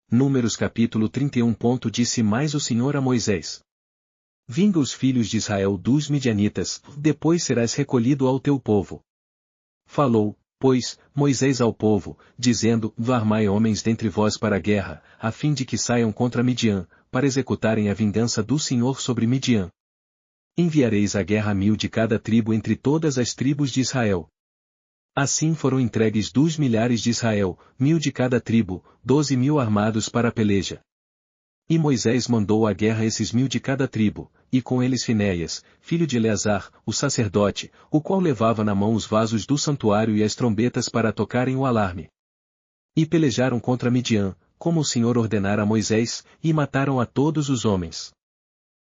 Números capítulo 31. Disse mais o Senhor a Moisés: Vinga os filhos de Israel dos midianitas, depois serás recolhido ao teu povo. Falou, pois, Moisés ao povo, dizendo: Armai homens dentre vós para a guerra, a fim de que saiam contra Midian, para executarem a vingança do Senhor sobre Midian. Enviareis à guerra 1000 de cada tribo entre todas as tribos de Israel. Assim foram entregues 2 milhares de Israel, 1000 de cada tribo, 12.000 armados para a peleja. E Moisés mandou à guerra esses 1000 de cada tribo, e com eles Finéias, filho de Eleazar, o sacerdote, o qual levava na mão os vasos do santuário e as trombetas para tocarem o alarme. E pelejaram contra Midian, como o Senhor ordenara a Moisés, e mataram a todos os homens.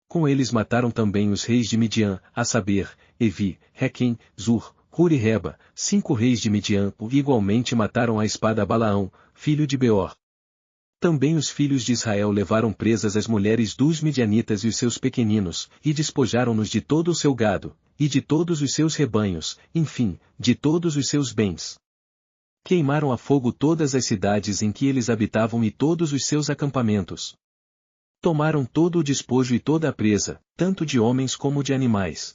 Com eles mataram também os reis de Midian, a saber, Evi, Requem, Zur, Hur e Reba, 5 reis de Midian, e igualmente mataram à espada Balaão, filho de Beor. Também os filhos de Israel levaram presas as mulheres dos midianitas e os seus pequeninos, e despojaram-nos de todo o seu gado, e de todos os seus rebanhos, enfim, de todos os seus bens. Queimaram a fogo todas as cidades em que eles habitavam e todos os seus acampamentos. Tomaram todo o despojo e toda a presa, tanto de homens como de animais.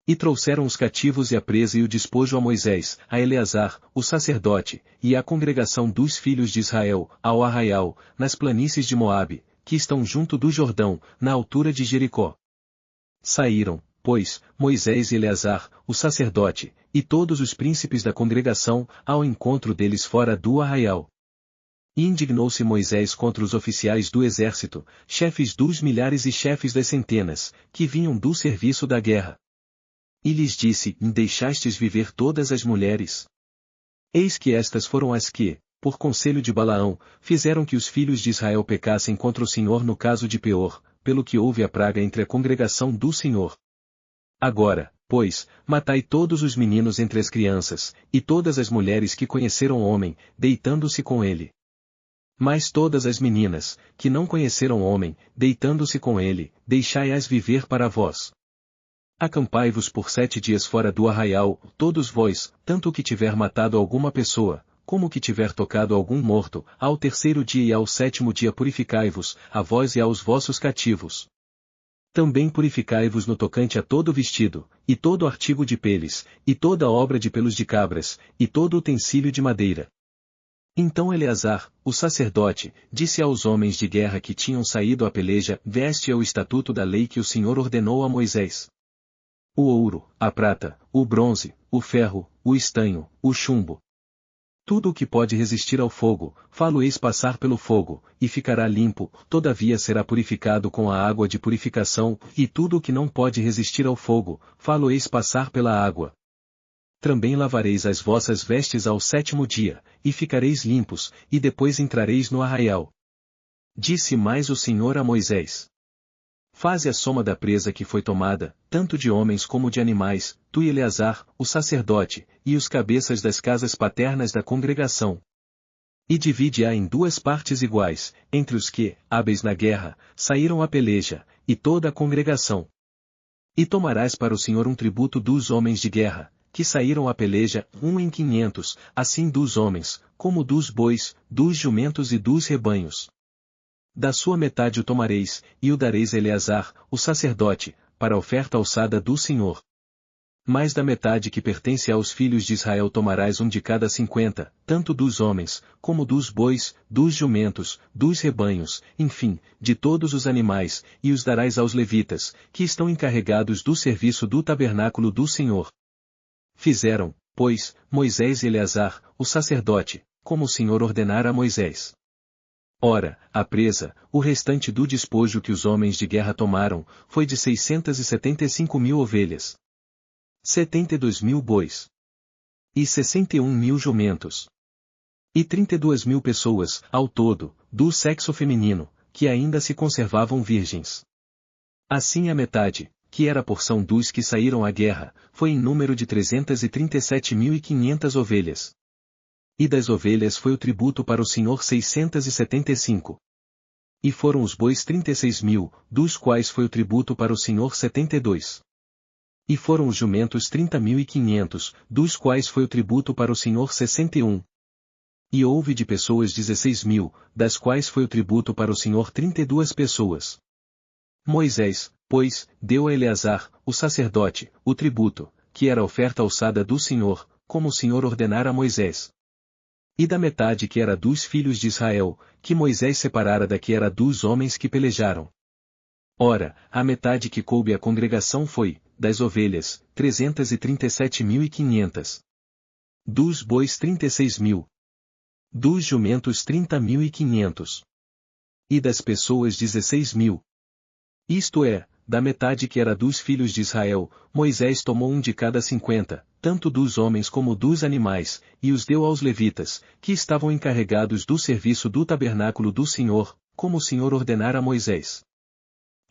E trouxeram os cativos e a presa e o despojo a Moisés, a Eleazar, o sacerdote, e à congregação dos filhos de Israel, ao arraial, nas planícies de Moabe, que estão junto do Jordão, na altura de Jericó. Saíram, pois, Moisés e Eleazar, o sacerdote, e todos os príncipes da congregação, ao encontro deles fora do arraial. E indignou-se Moisés contra os oficiais do exército, chefes dos milhares e chefes das centenas, que vinham do serviço da guerra. E lhes disse: Deixastes viver todas as mulheres? Eis que estas foram as que, por conselho de Balaão, fizeram que os filhos de Israel pecassem contra o Senhor no caso de Peor, pelo que houve a praga entre a congregação do Senhor. Agora, pois, matai todos os meninos entre as crianças, e todas as mulheres que conheceram homem, deitando-se com ele. Mas todas as meninas, que não conheceram homem, deitando-se com ele, deixai-as viver para vós. Acampai-vos por 7 dias fora do arraial, todos vós, tanto o que tiver matado alguma pessoa, como o que tiver tocado algum morto, ao 3º dia e ao 7º dia purificai-vos, a vós e aos vossos cativos. Também purificai-vos no tocante a todo vestido, e todo artigo de peles, e toda obra de pelos de cabras, e todo utensílio de madeira. Então Eleazar, o sacerdote, disse aos homens de guerra que tinham saído à peleja: Veste é o estatuto da lei que o Senhor ordenou a Moisés. O ouro, a prata, o bronze, o ferro, o estanho, o chumbo. Tudo o que pode resistir ao fogo, fá-lo-eis passar pelo fogo, e ficará limpo, todavia será purificado com a água de purificação, e tudo o que não pode resistir ao fogo, fá-lo-eis passar pela água. Também lavareis as vossas vestes ao 7º dia, e ficareis limpos, e depois entrareis no arraial. Disse mais o Senhor a Moisés: Faze a soma da presa que foi tomada, tanto de homens como de animais, tu e Eleazar, o sacerdote, e os cabeças das casas paternas da congregação. E divide-a em 2 partes iguais, entre os que, hábeis na guerra, saíram à peleja, e toda a congregação. E tomarás para o Senhor um tributo dos homens de guerra, que saíram à peleja, 1 em 500, assim dos homens, como dos bois, dos jumentos e dos rebanhos. Da sua metade o tomareis, e o dareis a Eleazar, o sacerdote, para a oferta alçada do Senhor. Mas da metade que pertence aos filhos de Israel tomarás 1 de cada 50, tanto dos homens, como dos bois, dos jumentos, dos rebanhos, enfim, de todos os animais, e os darás aos levitas, que estão encarregados do serviço do tabernáculo do Senhor. Fizeram, pois, Moisés e Eleazar, o sacerdote, como o Senhor ordenara a Moisés. Ora, a presa, o restante do despojo que os homens de guerra tomaram, foi de 675.000 ovelhas, 72.000 bois, e 61.000 jumentos, e 32.000 pessoas, ao todo, do sexo feminino, que ainda se conservavam virgens. Assim a metade, que era a porção dos que saíram à guerra, foi em número de 337.500 ovelhas. E das ovelhas foi o tributo para o Senhor 675. E foram os bois 36.000, dos quais foi o tributo para o Senhor 72. E foram os jumentos 30.500, dos quais foi o tributo para o Senhor 61. E houve de pessoas 16.000, das quais foi o tributo para o Senhor 32 pessoas. Moisés, pois, deu a Eleazar, o sacerdote, o tributo, que era a oferta alçada do Senhor, como o Senhor ordenara a Moisés. E da metade que era dos filhos de Israel, que Moisés separara da que era dos homens que pelejaram. Ora, a metade que coube à congregação foi, das ovelhas, 337.500. Dos bois 36.000. Dos jumentos 30.500. E das pessoas 16.000. Isto é, da metade que era dos filhos de Israel, Moisés tomou um de cada 50, tanto dos homens como dos animais, e os deu aos levitas, que estavam encarregados do serviço do tabernáculo do Senhor, como o Senhor ordenara a Moisés.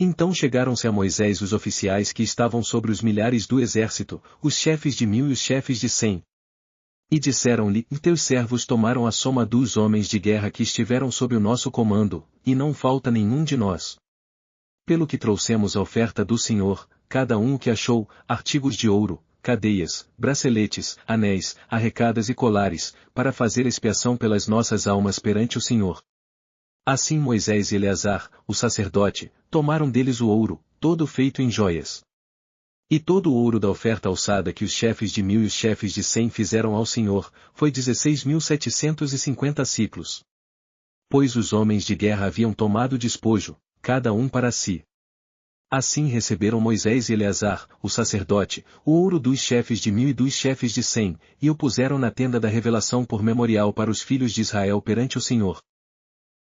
Então chegaram-se a Moisés os oficiais que estavam sobre os milhares do exército, os chefes de 1.000 e os chefes de 100. E disseram-lhe: teus servos tomaram a soma dos homens de guerra que estiveram sob o nosso comando, e não falta nenhum de nós. Pelo que trouxemos a oferta do Senhor, cada um o que achou, artigos de ouro, cadeias, braceletes, anéis, arrecadas e colares, para fazer expiação pelas nossas almas perante o Senhor. Assim Moisés e Eleazar, o sacerdote, tomaram deles o ouro, todo feito em joias. E todo o ouro da oferta alçada que os chefes de 1.000 e os chefes de 100 fizeram ao Senhor, foi 16.750 siclos. Pois os homens de guerra haviam tomado despojo, cada um para si. Assim receberam Moisés e Eleazar, o sacerdote, o ouro dos chefes de 1.000 e dos chefes de 100, e o puseram na tenda da revelação por memorial para os filhos de Israel perante o Senhor.